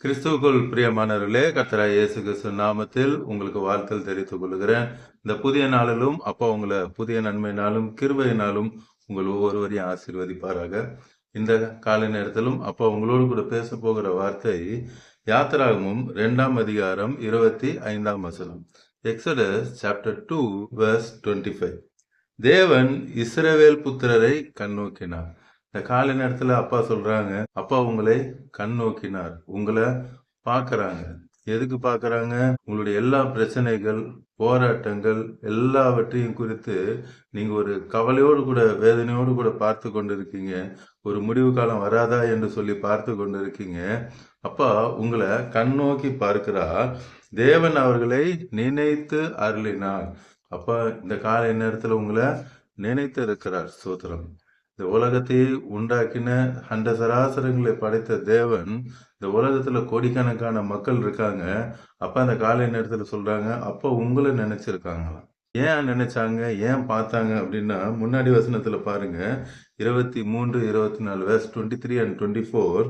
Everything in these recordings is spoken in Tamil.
கிறிஸ்துவுக்குள் பிரியமானவர்களே, கர்த்தராகிய இயேசு கிறிஸ்து நாமத்தில் உங்களுக்கு வாழ்த்தல் தெரிவித்துக் கொள்கிறேன். இந்த புதிய நாளிலும் அப்பா உங்களை புதிய நன்மையினாலும் கிருபையினாலும் உங்கள் ஒவ்வொருவரையும் ஆசீர்வதிப்பாராக. இந்த காலை நேரத்திலும் அப்பா உங்களோடு கூட பேச போகிற வார்த்தை யாத்திராகமும் 2ஆம் அதிகாரம் 25ஆம் வசனம். Exodus chapter 2 verse 25. தேவன் இஸ்ரவேல் புத்திரரை கண்ணோக்கினார். இந்த காலை நேரத்துல அப்பா சொல்றாங்க, அப்பா உங்களை கண் நோக்கினார், உங்களை பார்க்கறாங்க. எதுக்கு பார்க்கறாங்க? உங்களுடைய எல்லா பிரச்சனைகள், போராட்டங்கள் எல்லாவற்றையும் குறித்து நீங்க ஒரு கவலையோடு கூட வேதனையோடு கூட பார்த்து கொண்டிருக்கீங்க. ஒரு முடிவு காலம் வராதா என்று சொல்லி பார்த்து கொண்டிருக்கீங்க. அப்பா உங்களை கண் நோக்கி பார்க்கிறார். தேவன் அவர்களை நினைத்து அருளினார். அப்பா இந்த காலை நேரத்துல உங்களை நினைத்து இருக்கிறார். ஸ்தோத்திரம். இந்த உலகத்தையே உண்டாக்கின அண்ட சராசரங்களை படைத்த தேவன் இந்த உலகத்துல கோடிக்கணக்கான மக்கள் இருக்காங்க. அப்ப அந்த காலை நேரத்துல சொல்றாங்க, அப்ப உங்களை நினைச்சிருக்காங்களாம். ஏன் நினைச்சாங்க, ஏன் பார்த்தாங்க அப்படின்னா, முன்னாடி வசனத்துல பாருங்க, 23, 24 verse 23 and 24.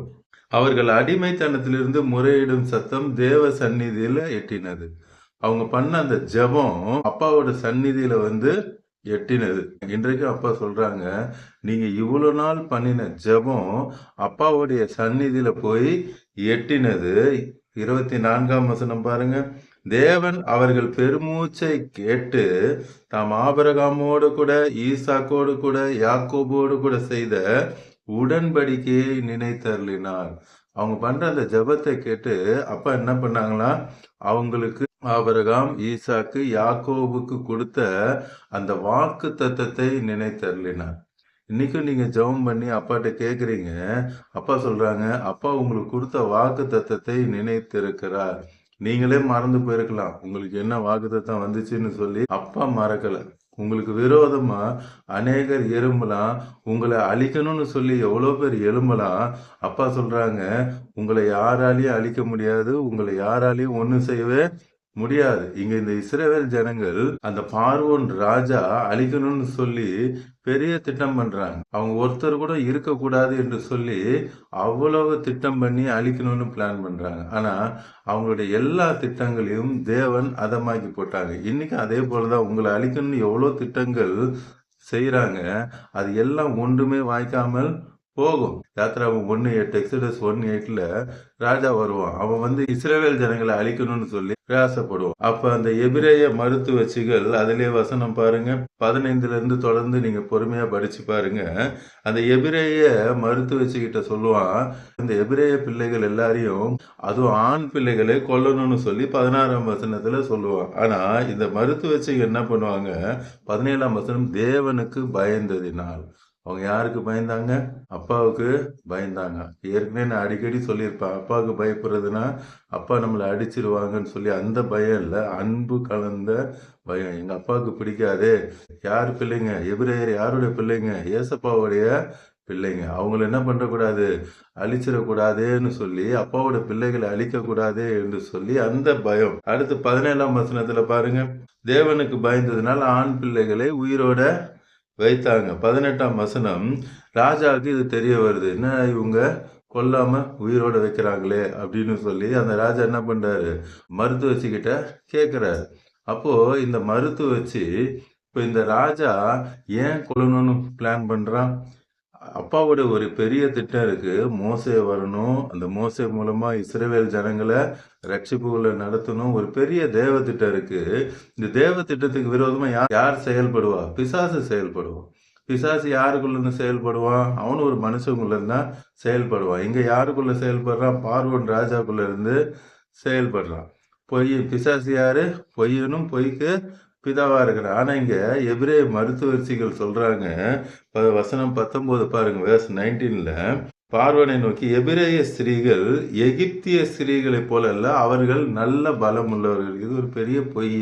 அவர்கள் அடிமைத்தனத்திலிருந்து முறையிடும் சத்தம் தேவ சந்நிதியில எட்டினது. அவங்க பண்ண அந்த ஜெபம் அப்பாவோட சந்நிதியில எட்டினது. இன்றைக்கு அப்பா சொல்றாங்க, நீங்க இவ்வளவு நாள் பண்ணின ஜெபம் அப்பாவுடைய சந்நிதியில போய் எட்டினது. 24ஆம் வசனம் பாருங்க. தேவன் அவர்கள் பெருமூச்சை கேட்டு தாம் ஆபிரகாமோடு கூட, ஈசாக்கோடு கூட, யாக்கோபோடு கூட செய்த உடன்படிக்கையை நினைத்தருளினார். அவங்க பண்ற அந்த ஜெபத்தை கேட்டு அப்பா என்ன பண்ணாங்களா, அவங்களுக்கு ஆபிரகாம், ஈசாக்கு, யாக்கோபுக்கு கொடுத்த அந்த வாக்கு தத்தத்தை நினைத்தருளினார். இன்னைக்கும் நீங்க ஜெபம் பண்ணி அப்பாட்ட கேக்குறீங்க. அப்பா சொல்றாங்க, அப்பா உங்களுக்கு கொடுத்த வாக்கு தத்தத்தை நினைத்திருக்கிறார். நீங்களே மறந்து போயிருக்கலாம், உங்களுக்கு என்ன வாக்கு தத்தம் வந்துச்சுன்னு சொல்லி. அப்பா மறக்கல. உங்களுக்கு விரோதமா அநேகர் எழும்பலாம், உங்களை அழிக்கணும்னு சொல்லி எவ்வளோ பேர் எழும்பலாம். அப்பா சொல்றாங்க, உங்களை யாராலையும் அழிக்க முடியாது, உங்களை யாராலையும் ஒன்றும் செய்யவே முடியாது. இங்க இந்த இஸ்ரவேல் ஜனங்கள் அந்த பார்வோன் ராஜா அழிக்கணும்னு சொல்லி பெரிய திட்டம் பண்றாங்க. அவங்க ஒருத்தர் கூட இருக்கக்கூடாது என்று சொல்லி அவ்வளவு திட்டம் பண்ணி அழிக்கணும்னு பிளான் பண்றாங்க. ஆனா அவங்களுடைய எல்லா திட்டங்களையும் தேவன் அதமாக்கி போட்டாங்க. இன்னைக்கு அதே போலதான் உங்களை அழிக்கணும்னு எவ்வளவு திட்டங்கள் செய்யறாங்க. அது எல்லாம் ஒன்றுமே வாய்க்காமல் போகும். யாத்திராவும் 1:8, எக்ஸோடஸ் 1:8ல ராஜா வருவான். அவன் இஸ்ரவேல் ஜனங்களை அழிக்கணும்னு சொல்லி பிரயாசப்படுவான். அப்ப அந்த எபிரேய மருத்துவச்சிகள், அதிலே வசனம் பாருங்க, 15ல இருந்து தொடர்ந்து நீங்க பொறுமையா படிச்சு பாருங்க. அந்த எபிரேய மருத்துவச்சி கிட்ட சொல்லுவான், இந்த எபிரேய பிள்ளைகள் எல்லாரையும், அதுவும் ஆண் பிள்ளைகளை கொல்லணும்னு சொல்லி 16ஆம் வசனத்துல சொல்லுவான். ஆனா இந்த மருத்துவச்சிகள் என்ன பண்ணுவாங்க, 17ஆம் வசனம், தேவனுக்கு பயந்ததினால். அவங்க யாருக்கு பயந்தாங்க? அப்பாவுக்கு பயந்தாங்க. ஏற்கனவே நான் அடிக்கடி சொல்லியிருப்பேன், அப்பாவுக்கு பயப்படுறதுன்னா அப்பா நம்மளை அடிச்சிருவாங்கன்னு சொல்லி. அந்த பயம் இல்லை, அன்பு கலந்த பயம். எங்க அப்பாவுக்கு பிடிக்காதே. யார் பிள்ளைங்க? எபிரேயர் யாருடைய பிள்ளைங்க? ஏசப்பாவுடைய பிள்ளைங்க. அவங்கள என்ன பண்ணக்கூடாது, அழிச்சிடக்கூடாதேன்னு சொல்லி, அப்பாவோட பிள்ளைகளை அழிக்கக்கூடாதே என்று சொல்லி அந்த பயம். அடுத்து 17ஆம் வசனத்துல பாருங்க, தேவனுக்கு பயந்ததுனால ஆண் பிள்ளைகளை உயிரோட வைத்தாங்க. 18ஆம் வசனம், ராஜாவுக்கு இது தெரிய வருது, என்ன இவங்க கொல்லாம உயிரோட வைக்கிறாங்களே அப்படின்னு சொல்லி அந்த ராஜா என்ன பண்றாரு, மருத்துவச்சிக்கிட்ட கேட்கிறாரு. அப்போ இந்த மருத்துவச்சி, இப்போ இந்த ராஜா ஏன் கொல்லணும்னு பிளான் பண்றான்? அப்பாவோட ஒரு பெரிய திட்டம் இருக்கு. மோசே வரணும், அந்த மோசே மூலமா இஸ்ரவேல் ஜனங்களை ரட்சிப்புகளை நடத்தணும். ஒரு பெரிய தேவ திட்டம் இருக்கு. இந்த தேவ திட்டத்துக்கு விரோதமா யார் செயல்படுவா? பிசாசு செயல்படுவான். பிசாசு யாருக்குள்ள இருந்து செயல்படுவான்? அவனு ஒரு மனுஷங்குள்ள இருந்தா செயல்படுவான். இங்க யாருக்குள்ள செயல்படுறான்? பார்வோன் ராஜாக்குள்ள இருந்து செயல்படுறான். பொய். பிசாசு யாரு? பொய்யனும் பொய்க்கு பிதாவா இருக்கிறார். ஆனா இங்க எபிரேய மருத்துவச்சிகள் சொல்றாங்க, வசனம் 19 பாருங்க, verse 19ல, பார்வனை நோக்கி, எபிரேய ஸ்திரீகள் எகிப்திய ஸ்திரீகளை போல அல்ல, அவர்கள் நல்ல பலம் உள்ளவர்கள். இது ஒரு பெரிய பொய்.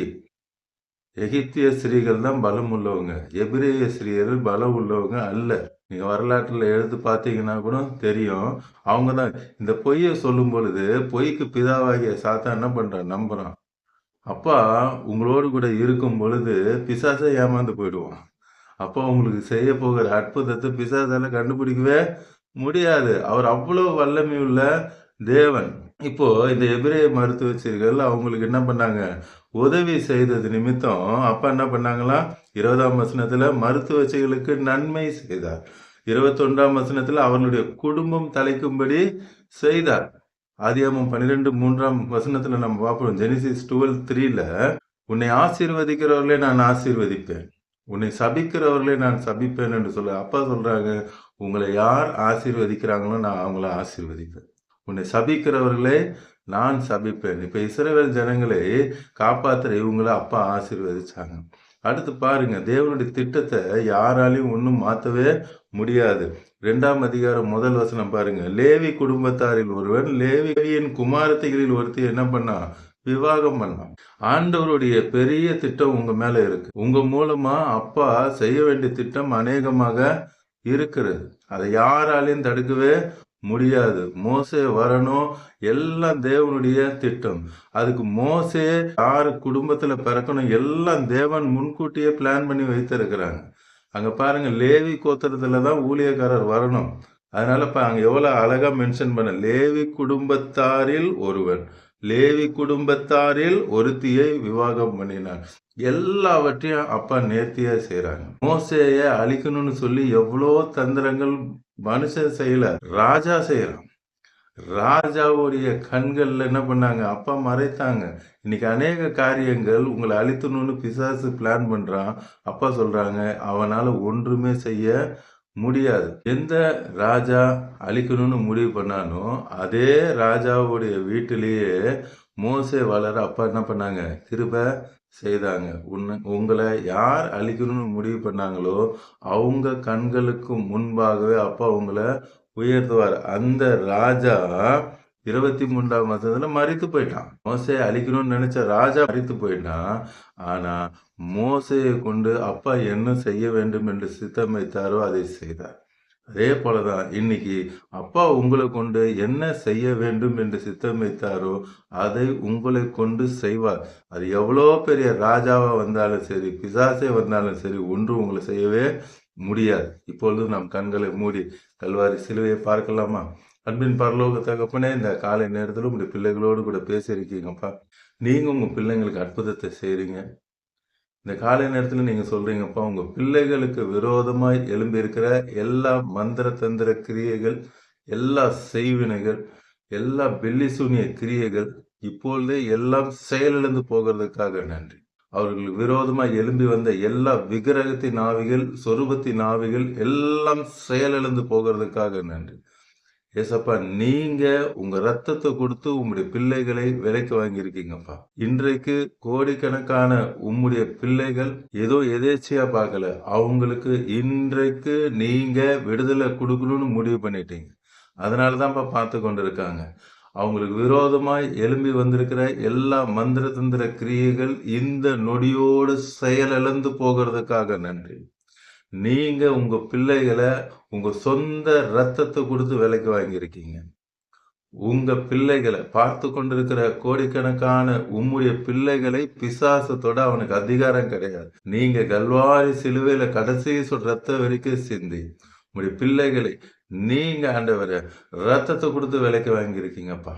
எகிப்திய ஸ்திரீகள் தான் பலம் உள்ளவங்க, எபிரேய ஸ்திரீகள் பலம் உள்ளவங்க அல்ல. நீங்க வரலாற்றுல எடுத்து பார்த்தீங்கன்னா கூட தெரியும். அவங்க தான் இந்த பொய்யை சொல்லும் பொழுது, பொய்க்கு பிதாவாகிய சாத்தான் என்ன பண்றான்? நம்புறான். அப்பா உங்களோடு கூட இருக்கும் பொழுது பிசாசை ஏமாந்து போயிடுவான். அப்பா உங்களுக்கு செய்ய போகிற அற்புதத்தை பிசாசால கண்டுபிடிக்கவே முடியாது. அவர் அவ்வளவு வல்லமை உள்ள தேவன். இப்போ இந்த எபிரேய மருத்துவச்சீர்கள் அவங்களுக்கு என்ன பண்ணாங்க? உதவி செய்தது நிமித்தம் அப்பா என்ன பண்ணாங்களாம்? 20ஆம் வசனத்துல மருத்துவச்சிகளுக்கு நன்மை செய்தார். 21ஆம் வசனத்துல அவர்களுடைய குடும்பம் தலைக்கும்படி செய்தார். ஆதியாகமம் 12 3ஆம் வசனத்துல நம்ம பார்ப்போம். ஜெனிசிஸ் 12:3ல உன்னை ஆசீர்வதிக்கிறவர்களே நான் ஆசீர்வதிப்பேன். உன்னை சபிக்கிறவர்களே நான் சபிப்பேன் என்று அப்பா சொல்றாங்க, உங்களை யார் ஆசீர்வதிக்கிறாங்களோ நான் அவங்கள ஆசீர்வதிப்பேன். உன்னை சபிக்கிறவர்களே நான் சபிப்பேன். இப்ப இஸ்ரவேல் ஜனங்களை காப்பாத்துற இவங்கள அப்பா ஆசீர்வதிச்சாங்க. அடுத்து பாருங்க, தேவனுடைய திட்டத்தை யாராலையும் ஒன்றும் மாற்றவே முடியாது. 2ஆம் அதிகாரம் 1 வசனம் பாருங்க. லேவி குடும்பத்தாரில் ஒருவன் லேவியின் குமாரத்திகளில் ஒருத்தி என்ன பண்ணா? விவாகம் பண்ணான். ஆண்டவருடைய பெரிய திட்டம் உங்க மேல இருக்கு. உங்க மூலமா அப்பா செய்ய வேண்டிய திட்டம் அநேகமாக இருக்கிறது. அதை யாராலையும் தடுக்கவே முடியாது. மோசே வரணும், எல்லாம் தேவனுடைய திட்டம். அதுக்கு மோசே யாரு குடும்பத்துல பிறக்கணும் எல்லாம் தேவன் முன்கூட்டியே பிளான் பண்ணி வைத்திருக்கிறாங்க. அங்க பாருங்க, லேவி கோத்திரத்துல தான் ஊழியக்காரர் வரணும். அதனால அங்க எவ்வளவு அழகா மென்ஷன் பண்ண, லேவி குடும்பத்தாரில் ஒருவன், லேவி குடும்பத்தாரில் ஒருத்தியை விவாகம் பண்ணினான். எல்லாவற்றையும் அப்பா நேர்த்தியா செய்யறாங்க. மோசேய அழிக்கணும்னு சொல்லி எவ்வளோ தந்திரங்கள் மனுஷன் செய்யல, ராஜா செய்யறான். ராஜாவுடைய கண்கள்ல என்ன பண்ணாங்க? அப்பா மறைத்தாங்க. இன்னைக்கு அநேக காரியங்கள் உங்களை அழித்தணும்னு பிசாசு பிளான் பண்றான். அப்பா சொல்றாங்க, அவனால ஒன்றுமே செய்ய முடியாது. எந்த ராஜா அழிக்கணும்னு முடிவு பண்ணானோ அதே ராஜாவுடைய வீட்டிலேயே மோசே வளர அப்பா என்ன பண்ணாங்க? கிருபை செய்தாங்க. உங்களை யார் அழிக்கணும்னு முடிவு பண்ணாங்களோ அவங்க கண்களுக்கு முன்பாகவே அப்பா உங்களை உயர்த்துவார். அந்த ராஜா 23ஆம் வசனத்துல மரித்து போயிட்டான். மோசையை அழிக்கணும்னு நினைச்ச ராஜா மரித்து போயிட்டான். ஆனா மோசையை கொண்டு அப்பா என்ன செய்ய வேண்டும் என்று சித்தம் வைத்தாரோ அதை செய்தார். அதே போலதான் இன்னைக்கு அப்பா உங்களை கொண்டு என்ன செய்ய வேண்டும் என்று சித்தம் வைத்தாரோ அதை உங்களை கொண்டு செய்வார். அது எவ்வளோ பெரிய ராஜாவா வந்தாலும் சரி, பிசாசே வந்தாலும் சரி, ஒன்றும் உங்களை செய்யவே முடியாது. இப்பொழுது நம் கண்களை மூடி கல்வாரி சிலுவையை பார்க்கலாமா? அன்பின் பரலோக தகப்பனே, இந்த காலை நேரத்தில் உங்களுடைய பிள்ளைகளோடு கூட பேசியிருக்கீங்கப்பா. நீங்க உங்க பிள்ளைங்களுக்கு அற்புதத்தை செய்றீங்க. இந்த காலை நேரத்தில் நீங்க சொல்றீங்கப்பா, உங்க பிள்ளைகளுக்கு விரோதமாய் எழும்பி இருக்கிற எல்லா மந்திர தந்திர கிரியைகள், எல்லா செய்வினைகள், எல்லா பில்லிசூனிய கிரியைகள் இப்பொழுதே எல்லாம் செயலிழந்து போகிறதுக்காக நன்றி. அவர்கள் விரோதமாய் எழும்பி வந்த எல்லா விக்கிரகத்தின் ஆவிகள், சொரூபத்தின் ஆவிகள் எல்லாம் செயலிழந்து போகிறதுக்காக நன்றி. ஏசப்பா, நீங்க உங்க ரத்தத்தை கொடுத்து உம்முடைய பிள்ளைகளை விலைக்கு வாங்கியிருக்கீங்கப்பா. இன்றைக்கு கோடிக்கணக்கான உம்முடைய பிள்ளைகள் ஏதோ எதேச்சையா பார்க்கல, அவங்களுக்கு இன்றைக்கு நீங்க விடுதலை கொடுக்கணும்னு முடிவு பண்ணிட்டீங்க. அதனாலதான்ப்பா பார்த்து கொண்டு இருக்காங்க. அவங்களுக்கு விரோதமாய் எழும்பி வந்திருக்கிற எல்லா மந்திர தந்திர கிரியைகள் இந்த நொடியோடு செயலிழந்து போகிறதுக்காக நன்றி. நீங்க உங்க பிள்ளைகளை உங்க சொந்த ரத்தத்தை கொடுத்து விலைக்கு வாங்கியிருக்கீங்க. உங்க பிள்ளைகளை பார்த்து கொண்டிருக்கிற கோடிக்கணக்கான உம்முடைய பிள்ளைகளை பிசாசத்தோட அவனுக்கு அதிகாரம் கிடையாது. நீங்க கல்வாரி சிலுவையில கடைசி ரத்த வரைக்கும் சிந்தி உங்களுடைய பிள்ளைகளை நீங்க ஆண்டவரை ரத்தத்தை கொடுத்து விலைக்கு வாங்கியிருக்கீங்கப்பா.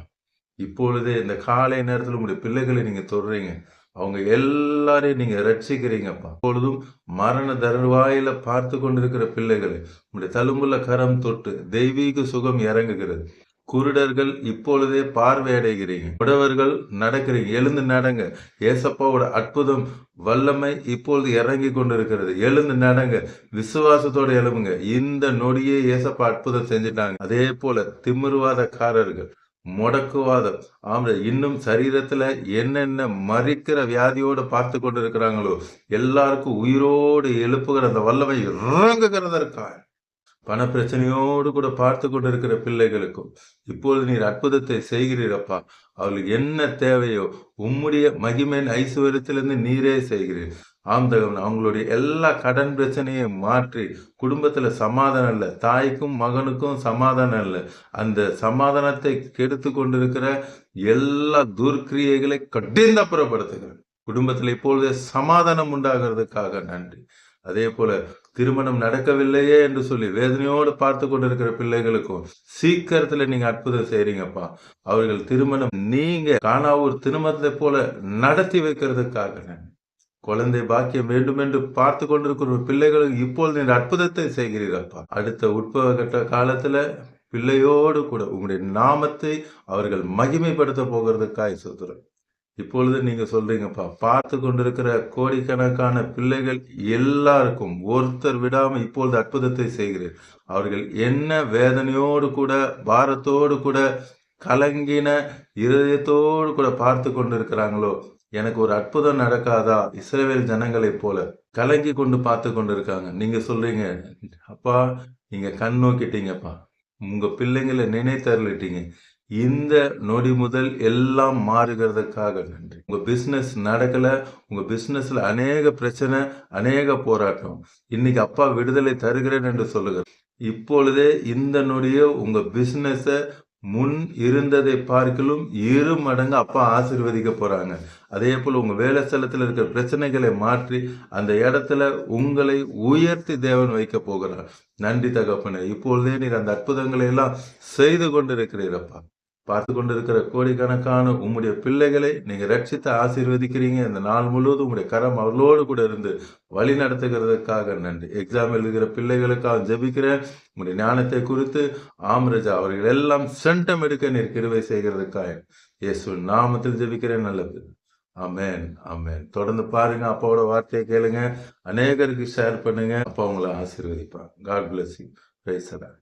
இப்பொழுதே இந்த காலை நேரத்தில் உங்களுடைய பிள்ளைகளை நீங்க தொடுறீங்க. அவங்க எல்லாரையும் நீங்க ரட்சிக்கிறீங்கப்பா. இப்பொழுதும் மரண தருவாயில பார்த்து கொண்டிருக்கிற பிள்ளைகளை உங்களுடைய தழும்புள்ள கரம் தொட்டு தெய்வீக சுகம் இறங்குகிறது. குருடர்கள் இப்பொழுதே பார்வையடைகிறீங்க. உடவர்கள் நடக்கிறீங்க. எழுந்து நடங்க. ஏசப்பாவோட அற்புதம் வல்லமை இப்பொழுது இறங்கி கொண்டிருக்கிறது. எழுந்து நடங்க. விசுவாசத்தோட எழுப்புங்க. இந்த நொடியே ஏசப்பா அற்புதம் செஞ்சுட்டாங்க. அதே போல திமிர்வாதக்காரர்கள், முடக்குவாதம், ஆமா, இன்னும் சரீரத்துல என்னென்ன மறிக்கிற வியாதியோடு பார்த்து கொண்டு இருக்கிறாங்களோ எல்லாருக்கும் உயிரோடு எழுப்புகிற அந்த வல்லமை இறங்குகிறதற்காக பண பிரச்சனையோடு கூட பார்த்து கொண்டு இருக்கிற பிள்ளைகளுக்கும் இப்பொழுது நீர் அற்புதத்தை செய்கிறீரப்பா. அவர்களுக்கு என்ன தேவையோ உம்முடைய மகிமையின் ஐஸ்வர்யத்திலிருந்து நீரே செய்கிறீர். ஆம்தகவன் அவங்களுடைய எல்லா கடன் பிரச்சனையும் மாற்றி குடும்பத்துல சமாதானம் இல்லை, தாய்க்கும் மகனுக்கும் சமாதானம் இல்லை, அந்த சமாதானத்தை கெடுத்து கொண்டிருக்கிற எல்லா துர்க்கிரியைகளை கடிந்தப்புறப்படுத்துகிறேன். குடும்பத்தில் இப்பொழுது சமாதானம் உண்டாகிறதுக்காக நன்றி. அதே போல திருமணம் நடக்கவில்லையே என்று சொல்லி வேதனையோடு பார்த்து கொண்டிருக்கிற பிள்ளைகளுக்கும் சீக்கிரத்துல நீங்க அற்புதம் செய்றீங்கப்பா. அவர்கள் திருமணம் நீங்க கானாவூர் திருமணத்தை போல நடத்தி வைக்கிறதுக்காக குழந்தை பாக்கியம் வேண்டும் என்று பார்த்து கொண்டிருக்கிற பிள்ளைகளுக்கு இப்பொழுது இந்த அற்புதத்தை செய்கிறீரப்பா. அடுத்த உட்பவ கட்ட காலத்துல பிள்ளையோடு கூட உங்களுடைய நாமத்தை அவர்கள் மகிமைப்படுத்த போகிறதுக்காய் சொல்றேன். இப்பொழுது நீங்க சொல்றீங்கப்பா, பார்த்து கொண்டிருக்கிற கோடிக்கணக்கான பிள்ளைகள் எல்லாருக்கும் ஒருத்தர் விடாம இப்பொழுது அற்புதத்தை செய்கிறேன். அவர்கள் என்ன வேதனையோடு கூட பாரத்தோடு கூட கலங்கின இருதயத்தோடு கூட பார்த்து கொண்டிருக்கிறாங்களோ, எனக்கு ஒரு அற்புதம் நடக்காதா இஸ்ரவேல் ஜனங்களைப் போல கலங்கி கொண்டு பார்த்து கொண்டிருக்காங்க. நீங்க சொல்றீங்க, அப்பா நீங்க கண் நோக்கிட்டீங்கப்பா, உங்க பிள்ளைங்களை நினைத்தருளிட்டீங்க. இந்த நொடி முதல் எல்லாம் மாறுகிறதுக்காக நன்றி. உங்க பிசினஸ் நடக்கல, உங்க பிசினஸ்ல அநேக பிரச்சனை, அநேக போராட்டம். இன்னைக்கு அப்பா விடுதலை தருகிறேன் என்று சொல்லுங்க. இப்பொழுதே இந்த நொடிய உங்க பிசினஸ முன் இருந்ததை பார்க்கலும் 2 மடங்கு அப்பா ஆசீர்வதிக்க போறாங்க. அதே போல உங்க வேலை ஸ்தலத்தில் இருக்கிற பிரச்சனைகளை மாற்றி அந்த இடத்துல உங்களை உயர்த்தி தேவன் வைக்க போகிறார். நன்றி தகப்பனே. இப்பொழுதே நீர் அந்த அற்புதங்களை எல்லாம் செய்து கொண்டிருக்கிறீரப்பா. பார்த்து கொண்டிருக்கிற கோடிக்கணக்கான உம்முடைய பிள்ளைகளை நீங்க ரட்சித்து ஆசீர்வதிக்கிறீங்க. இந்த நாள் முழுவதும் உங்களுடைய கரம் அவர்களோடு கூட இருந்து வழி நடத்துகிறதுக்காக நன்றி. எக்ஸாம் எழுதுகிற பிள்ளைகளுக்காக ஜெபிக்கிறேன். உங்களுடைய ஞானத்தை குறித்து ஆம்ரஜா அவர்கள் எல்லாம் சென்டம் எடுக்க நீர் கிருபை செய்கிறதுக்காக இயேசு நாமத்தில் ஜெபிக்கிறேன். நல்லது. ஆமென், ஆமென். தொடர்ந்து பாருங்க, அப்பாவோட வார்த்தையை கேளுங்க, அநேகருக்கு ஷேர் பண்ணுங்க. அப்பா உங்களை ஆசீர்வதிப்பாங்க. God bless you. Praise the Lord.